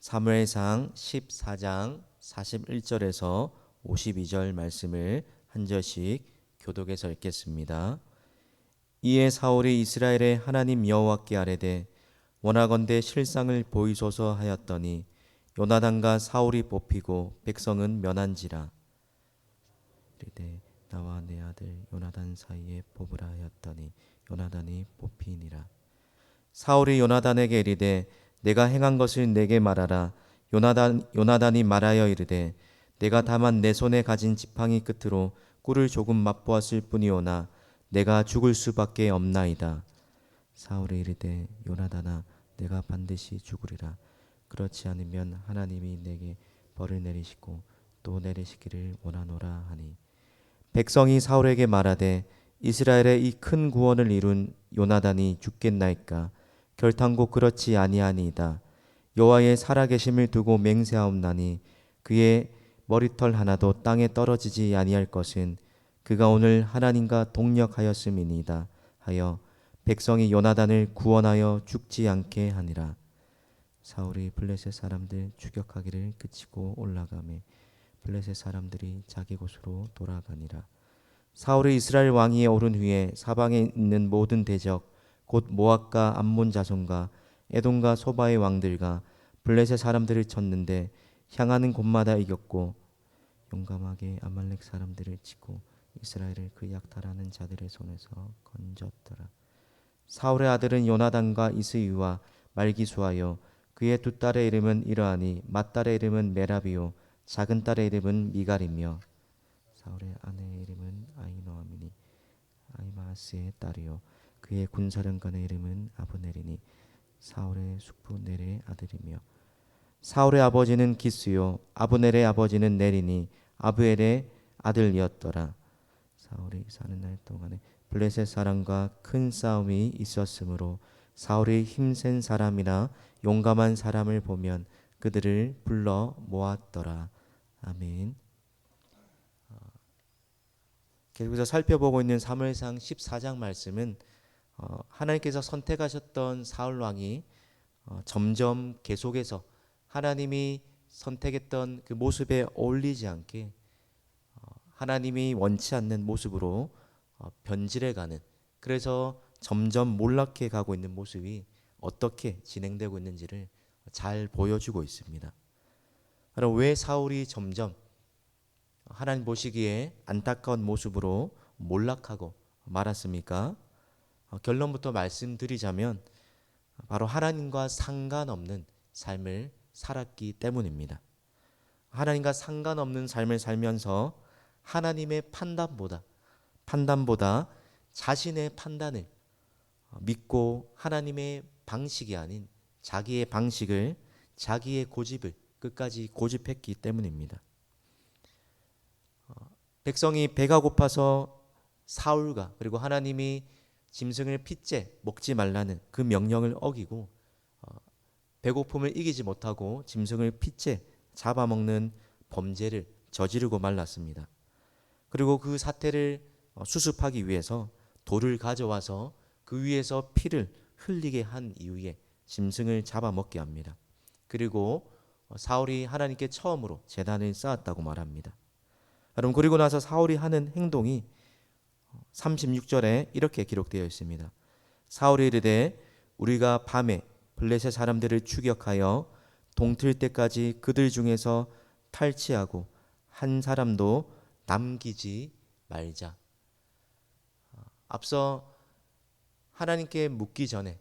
사무엘상 14장 41절에서 52절 말씀을 한 절씩 교독해서 읽겠습니다. 이에 사울이 이스라엘의 하나님 여호와께 아뢰되 원하건대 실상을 보이소서 하였더니 요나단과 사울이 뽑히고 백성은 면한지라. 이르되 나와 내 아들 요나단 사이에 뽑으라 하였더니 요나단이 뽑히니라. 사울이 요나단에게 이르되 내가 행한 것을 내게 말하라. 요나단이 말하여 이르되 내가 다만 내 손에 가진 지팡이 끝으로 꿀을 조금 맛보았을 뿐이오나 내가 죽을 수밖에 없나이다. 사울이 이르되 요나단아 내가 반드시 죽으리라. 그렇지 않으면 하나님이 내게 벌을 내리시고 또 내리시기를 원하노라 하니 백성이 사울에게 말하되 이스라엘의 이 큰 구원을 이룬 요나단이 죽겠나이까. 결탄코 그렇지 아니하니이다. 여호와의 살아계심을 두고 맹세하옵나니 그의 머리털 하나도 땅에 떨어지지 아니할 것은 그가 오늘 하나님과 동력하였음이니이다 하여 백성이 요나단을 구원하여 죽지 않게 하니라. 사울이 블레셋 사람들 추격하기를 그치고 올라가매 블레셋 사람들이 자기 곳으로 돌아가니라. 사울이 이스라엘 왕위에 오른 후에 사방에 있는 모든 대적 곧 모압과 암몬 자손과 에돔과 소바의 왕들과 블레셋 사람들을 쳤는데 향하는 곳마다 이겼고 용감하게 아말렉 사람들을 치고 이스라엘을 그 약탈하는 자들의 손에서 건졌더라. 사울의 아들은 요나단과 이스이와 말기수하여 그의 두 딸의 이름은 이러하니 맏딸의 이름은 메라비요 작은 딸의 이름은 미갈이며 사울의 아내의 이름은 아히노아미니 아히마아스의 딸이요 그의 군사령관의 이름은 아브넬이니 사울의 숙부 넬의 아들이며 사울의 아버지는 기스요 아브넬의 아버지는 넬이니 아브엘의 아들이었더라. 사울이 사는 날 동안에 블레셋 사람과 큰 싸움이 있었으므로 사울이 힘센 사람이나 용감한 사람을 보면 그들을 불러 모았더라. 아멘. 계속해서 살펴보고 있는 사무엘상 14장 말씀은 하나님께서 선택하셨던 사울 왕이 점점 계속해서 하나님이 선택했던 그 모습에 어울리지 않게 하나님이 원치 않는 모습으로 변질해가는, 그래서 점점 몰락해 가고 있는 모습이 어떻게 진행되고 있는지를 잘 보여주고 있습니다. 그럼 왜 사울이 점점 하나님 보시기에 안타까운 모습으로 몰락하고 말았습니까? 결론부터 말씀드리자면 바로 하나님과 상관없는 삶을 살았기 때문입니다. 하나님과 상관없는 삶을 살면서 하나님의 판단보다 자신의 판단을 믿고 하나님의 방식이 아닌 자기의 방식을, 자기의 고집을 끝까지 고집했기 때문입니다. 백성이 배가 고파서 사울과 그리고 하나님이 짐승을 핏째 먹지 말라는 그 명령을 어기고 배고픔을 이기지 못하고 짐승을 핏째 잡아먹는 범죄를 저지르고 말랐습니다. 그리고 그 사태를 수습하기 위해서 돌을 가져와서 그 위에서 피를 흘리게 한 이후에 짐승을 잡아먹게 합니다. 그리고 사울이 하나님께 처음으로 제단을 쌓았다고 말합니다. 여러분, 그리고 나서 사울이 하는 행동이 36절에 이렇게 기록되어 있습니다. 사울이 이르되 우리가 밤에 블레셋 사람들을 추격하여 동틀 때까지 그들 중에서 탈취하고 한 사람도 남기지 말자. 앞서 하나님께 묻기 전에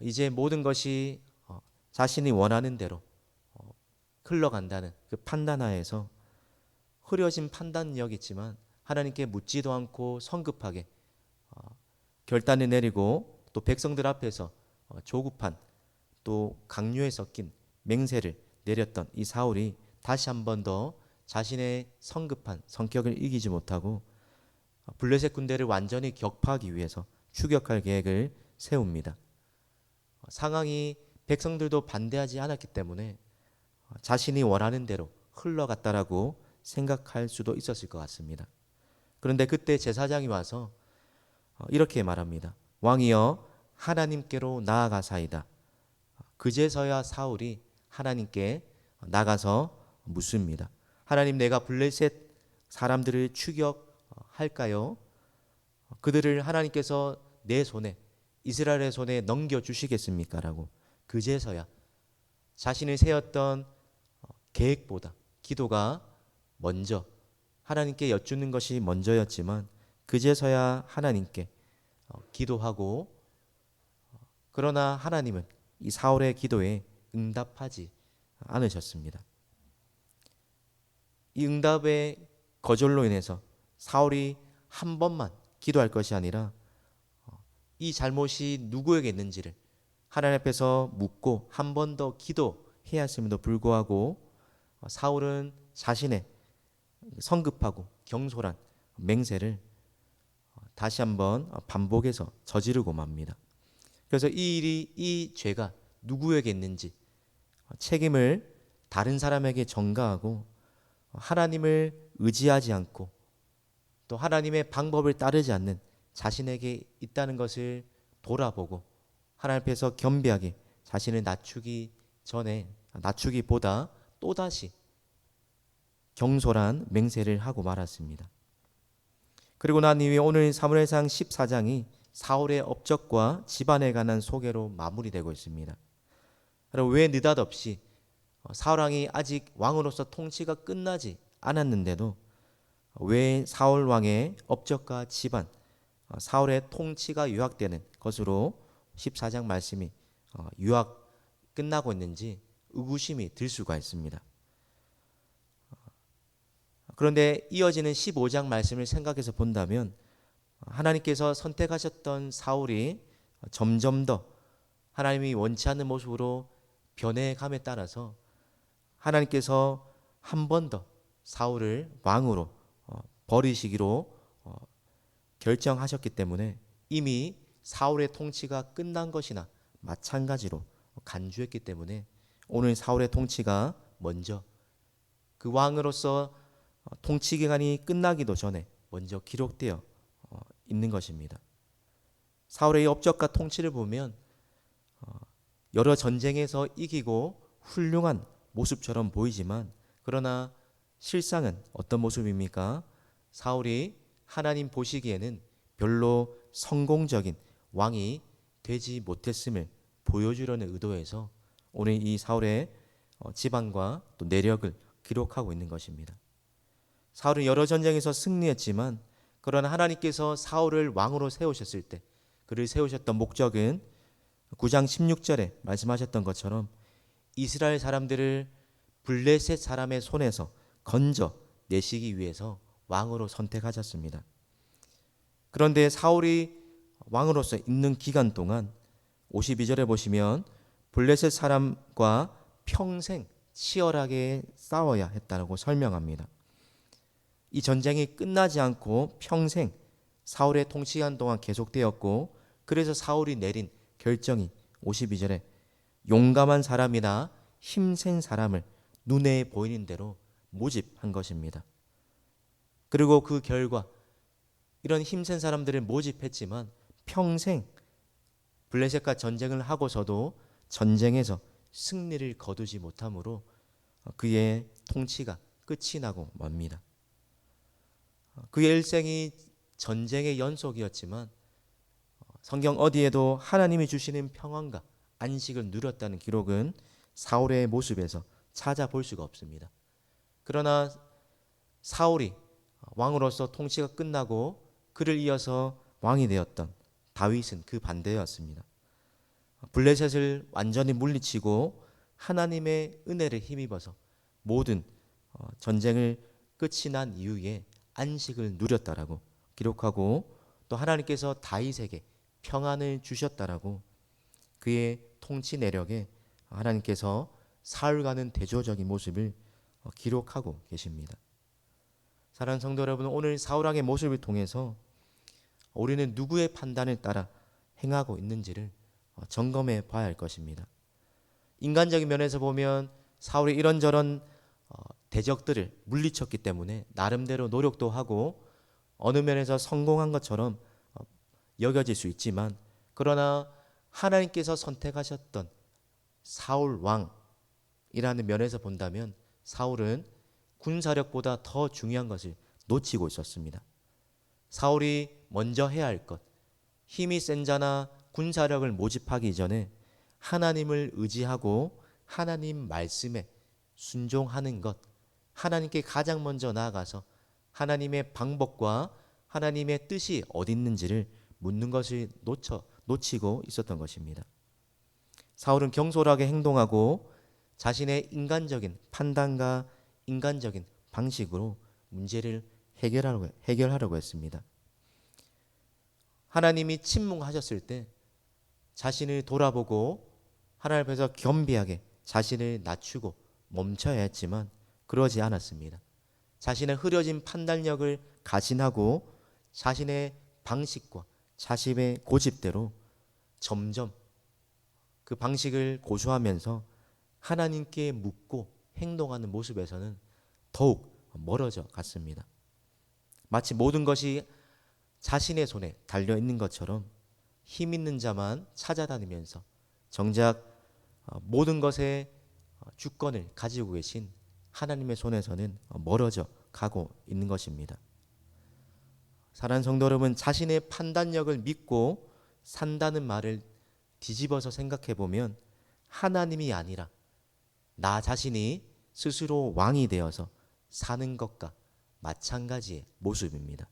이제 모든 것이 자신이 원하는 대로 흘러간다는 그 판단하에서 흐려진 판단력이 있지만 하나님께 묻지도 않고 성급하게 결단을 내리고 또 백성들 앞에서 조급한 또 강요에 섞인 맹세를 내렸던 이 사울이 다시 한 번 더 자신의 성급한 성격을 이기지 못하고 블레셋 군대를 완전히 격파하기 위해서 추격할 계획을 세웁니다. 상황이 백성들도 반대하지 않았기 때문에 자신이 원하는 대로 흘러갔다라고 생각할 수도 있었을 것 같습니다. 그런데 그때 제사장이 와서 이렇게 말합니다. 왕이여 하나님께로 나아가사이다. 그제서야 사울이 하나님께 나가서 묻습니다. 하나님, 내가 블레셋 사람들을 추격할까요? 그들을 하나님께서 내 손에, 이스라엘의 손에 넘겨주시겠습니까? 라고 그제서야 자신을 세웠던 계획보다 기도가 먼저, 하나님께 여쭙는 것이 먼저였지만 그제서야 하나님께 기도하고, 그러나 하나님은 이 사울의 기도에 응답하지 않으셨습니다. 이 응답의 거절로 인해서 사울이 한 번만 기도할 것이 아니라 이 잘못이 누구에게 있는지를 하나님 앞에서 묻고 한 번 더 기도해야 했음에도 불구하고 사울은 자신의 성급하고 경솔한 맹세를 다시 한번 반복해서 저지르고 맙니다. 그래서 이 일이, 이 죄가 누구에게 있는지 책임을 다른 사람에게 전가하고 하나님을 의지하지 않고 또 하나님의 방법을 따르지 않는 자신에게 있다는 것을 돌아보고 하나님 앞에서 겸비하게 자신을 낮추기보다 또다시 경솔한 맹세를 하고 말았습니다. 그리고 난 이후에 오늘 사무엘상 14장이 사울의 업적과 집안에 관한 소개로 마무리되고 있습니다. 왜 느닷없이 사울 왕이 아직 왕으로서 통치가 끝나지 않았는데도 왜 사울 왕의 업적과 집안, 사울의 통치가 요약되는 것으로 14장 말씀이 요약 끝나고 있는지 의구심이 들 수가 있습니다. 그런데 이어지는 15장 말씀을 생각해서 본다면 하나님께서 선택하셨던 사울이 점점 더 하나님이 원치 않는 모습으로 변해감에 따라서 하나님께서 한 번 더 사울을 왕으로 버리시기로 결정하셨기 때문에 이미 사울의 통치가 끝난 것이나 마찬가지로 간주했기 때문에 오늘 사울의 통치가 먼저 그 왕으로서 통치 기간이 끝나기도 전에 먼저 기록되어 있는 것입니다. 사울의 업적과 통치를 보면 여러 전쟁에서 이기고 훌륭한 모습처럼 보이지만 그러나 실상은 어떤 모습입니까? 사울이 하나님 보시기에는 별로 성공적인 왕이 되지 못했음을 보여주려는 의도에서 오늘 이 사울의 지방과 또 내력을 기록하고 있는 것입니다. 사울은 여러 전쟁에서 승리했지만 그러나 하나님께서 사울을 왕으로 세우셨을 때 그를 세우셨던 목적은 9장 16절에 말씀하셨던 것처럼 이스라엘 사람들을 블레셋 사람의 손에서 건져 내시기 위해서 왕으로 선택하셨습니다. 그런데 사울이 왕으로서 있는 기간 동안 52절에 보시면 블레셋 사람과 평생 치열하게 싸워야 했다고 설명합니다. 이 전쟁이 끝나지 않고 평생 사울의 통치기간 동안 계속되었고 그래서 사울이 내린 결정이 52절에 용감한 사람이나 힘센 사람을 눈에 보이는 대로 모집한 것입니다. 그리고 그 결과 이런 힘센 사람들을 모집했지만 평생 블레셋과 전쟁을 하고서도 전쟁에서 승리를 거두지 못하므로 그의 통치가 끝이 나고 맙니다. 그의 일생이 전쟁의 연속이었지만 성경 어디에도 하나님이 주시는 평안과 안식을 누렸다는 기록은 사울의 모습에서 찾아볼 수가 없습니다. 그러나 사울이 왕으로서 통치가 끝나고 그를 이어서 왕이 되었던 다윗은 그 반대였습니다. 블레셋을 완전히 물리치고 하나님의 은혜를 힘입어서 모든 전쟁을 끝이 난 이후에 안식을 누렸다라고 기록하고 또 하나님께서 다윗에게 평안을 주셨다라고 그의 통치 내력에 하나님께서 사울과는 대조적인 모습을 기록하고 계십니다. 사랑하는 성도 여러분, 오늘 사울 왕의 모습을 통해서 우리는 누구의 판단을 따라 행하고 있는지를 점검해 봐야 할 것입니다. 인간적인 면에서 보면 사울이 이런저런 대적들을 물리쳤기 때문에 나름대로 노력도 하고 어느 면에서 성공한 것처럼 여겨질 수 있지만 그러나 하나님께서 선택하셨던 사울 왕, 군사력이라는 면에서 본다면 사울은 군사력보다 더 중요한 것을 놓치고 있었습니다. 사울이 먼저 해야 할 것, 힘이 센 자나 군사력을 모집하기 전에 하나님을 의지하고 하나님 말씀에 순종하는 것, 하나님께 가장 먼저 나아가서 하나님의 방법과 하나님의 뜻이 어디 있는지를 묻는 것을 놓치고 있었던 것입니다. 사울은 경솔하게 행동하고 자신의 인간적인 판단과 인간적인 방식으로 문제를 해결하려고 했습니다. 하나님이 침묵하셨을 때 자신을 돌아보고 하나님 앞에서 겸비하게 자신을 낮추고 멈춰야 했지만 그러지 않았습니다. 자신의 흐려진 판단력을 가신하고 자신의 방식과 자신의 고집대로 점점 그 방식을 고수하면서 하나님께 묻고 행동하는 모습에서는 더욱 멀어져 갔습니다. 마치 모든 것이 자신의 손에 달려있는 것처럼 힘 있는 자만 찾아다니면서 정작 모든 것의 주권을 가지고 계신 하나님의 손에서는 멀어져 가고 있는 것입니다. 사랑하는 성도 여러분, 자신의 판단력을 믿고 산다는 말을 뒤집어서 생각해 보면 하나님이 아니라 나 자신이 스스로 왕이 되어서 사는 것과 마찬가지의 모습입니다.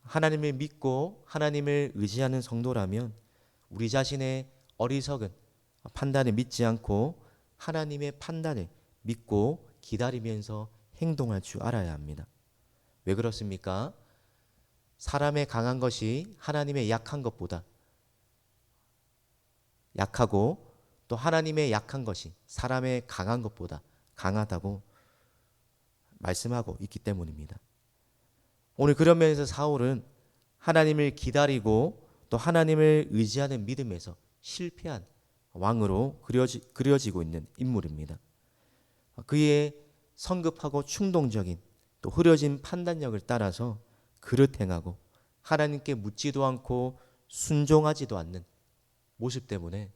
하나님을 믿고 하나님을 의지하는 성도라면 우리 자신의 어리석은 판단을 믿지 않고 하나님의 판단을 믿고 기다리면서 행동할 줄 알아야 합니다. 왜 그렇습니까? 사람의 강한 것이 하나님의 약한 것보다 약하고 또 하나님의 약한 것이 사람의 강한 것보다 강하다고 말씀하고 있기 때문입니다. 오늘 그런 면에서 사울은 하나님을 기다리고 또 하나님을 의지하는 믿음에서 실패한 왕으로 그려지고 있는 인물입니다. 그의 성급하고 충동적인 또 흐려진 판단력을 따라서 그릇 행하고 하나님께 묻지도 않고 순종하지도 않는 모습 때문에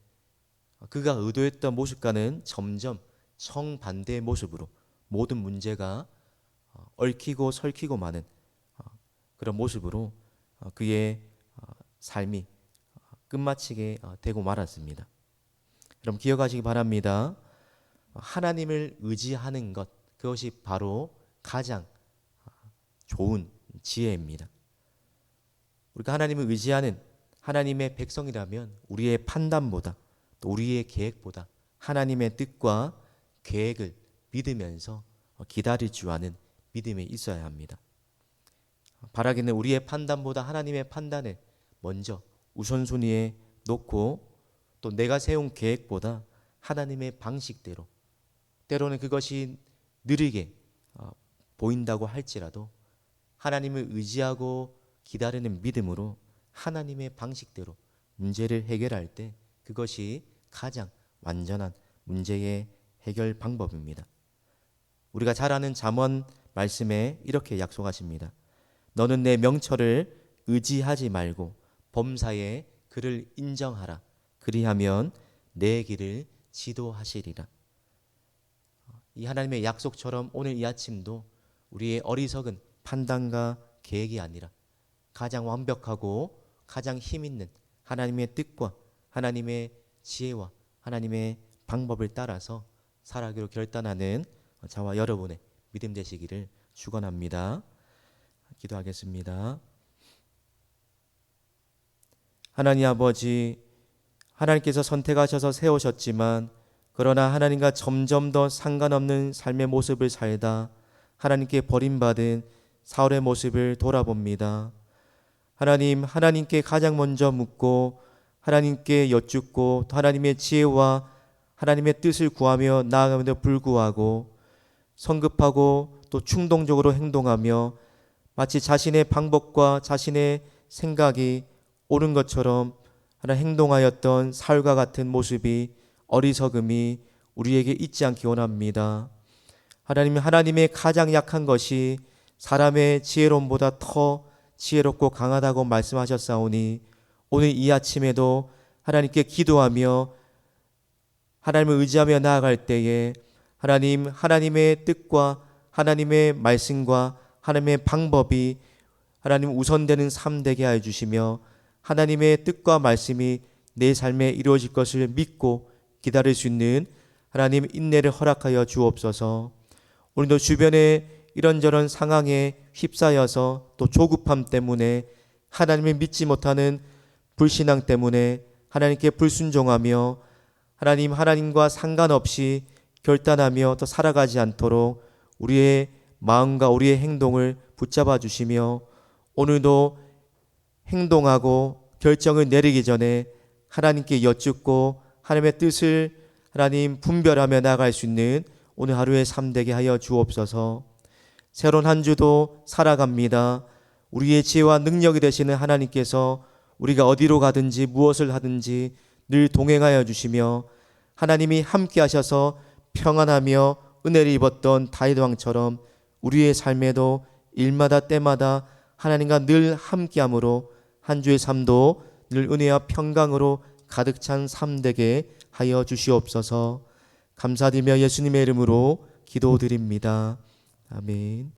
그가 의도했던 모습과는 점점 정반대의 모습으로 모든 문제가 얽히고 설키고 마는 그런 모습으로 그의 삶이 끝마치게 되고 말았습니다. 여러분 기억하시기 바랍니다. 하나님을 의지하는 것, 그것이 바로 가장 좋은 지혜입니다. 우리가 하나님을 의지하는 하나님의 백성이라면 우리의 판단보다 또 우리의 계획보다 하나님의 뜻과 계획을 믿으면서 기다릴 줄 아는 믿음이 있어야 합니다. 바라기는 우리의 판단보다 하나님의 판단을 먼저 우선순위에 놓고 또 내가 세운 계획보다 하나님의 방식대로, 때로는 그것이 느리게 보인다고 할지라도 하나님을 의지하고 기다리는 믿음으로 하나님의 방식대로 문제를 해결할 때 그것이 가장 완전한 문제의 해결 방법입니다. 우리가 잘 아는 잠언 말씀에 이렇게 약속하십니다. 너는 내 명철을 의지하지 말고 범사에 그를 인정하라. 그리하면 내 길을 지도하시리라. 이 하나님의 약속처럼 오늘 이 아침도 우리의 어리석은 판단과 계획이 아니라 가장 완벽하고 가장 힘 있는 하나님의 뜻과 하나님의 지혜와 하나님의 방법을 따라서 살아가기로 결단하는 저와 여러분의 믿음 되시기를 축원합니다. 기도하겠습니다. 하나님 아버지, 하나님께서 선택하셔서 세우셨지만 그러나 하나님과 점점 더 상관없는 삶의 모습을 살다 하나님께 버림받은 사울의 모습을 돌아봅니다. 하나님, 하나님께 가장 먼저 묻고 하나님께 여쭙고 또 하나님의 지혜와 하나님의 뜻을 구하며 나아감에도 불구하고 성급하고 또 충동적으로 행동하며 마치 자신의 방법과 자신의 생각이 옳은 것처럼 행동하였던 사울과 같은 모습이 어리석음이 우리에게 있지 않기 원합니다. 하나님, 하나님의 가장 약한 것이 사람의 지혜로움보다 더 지혜롭고 강하다고 말씀하셨사오니 오늘 이 아침에도 하나님께 기도하며 하나님을 의지하며 나아갈 때에 하나님의 뜻과 하나님의 말씀과 하나님의 방법이 하나님 우선되는 삶 되게 하여 주시며 하나님의 뜻과 말씀이 내 삶에 이루어질 것을 믿고 기다릴 수 있는 하나님 인내를 허락하여 주옵소서. 오늘도 주변에 이런저런 상황에 휩싸여서 또 조급함 때문에 하나님을 믿지 못하는 불신앙 때문에 하나님께 불순종하며 하나님과 상관없이 결단하며 또 살아가지 않도록 우리의 마음과 우리의 행동을 붙잡아 주시며 오늘도 행동하고 결정을 내리기 전에 하나님께 여쭙고 하나님의 뜻을 하나님 분별하며 나아갈 수 있는 오늘 하루의 삶 되게 하여 주옵소서. 새로운 한 주도 살아갑니다. 우리의 지혜와 능력이 되시는 하나님께서 우리가 어디로 가든지 무엇을 하든지 늘 동행하여 주시며 하나님이 함께 하셔서 평안하며 은혜를 입었던 다윗 왕처럼 우리의 삶에도 일마다 때마다 하나님과 늘 함께함으로 한 주의 삶도 늘 은혜와 평강으로 가득 찬 삶 되게 하여 주시옵소서. 감사드리며 예수님의 이름으로 기도드립니다. 아멘.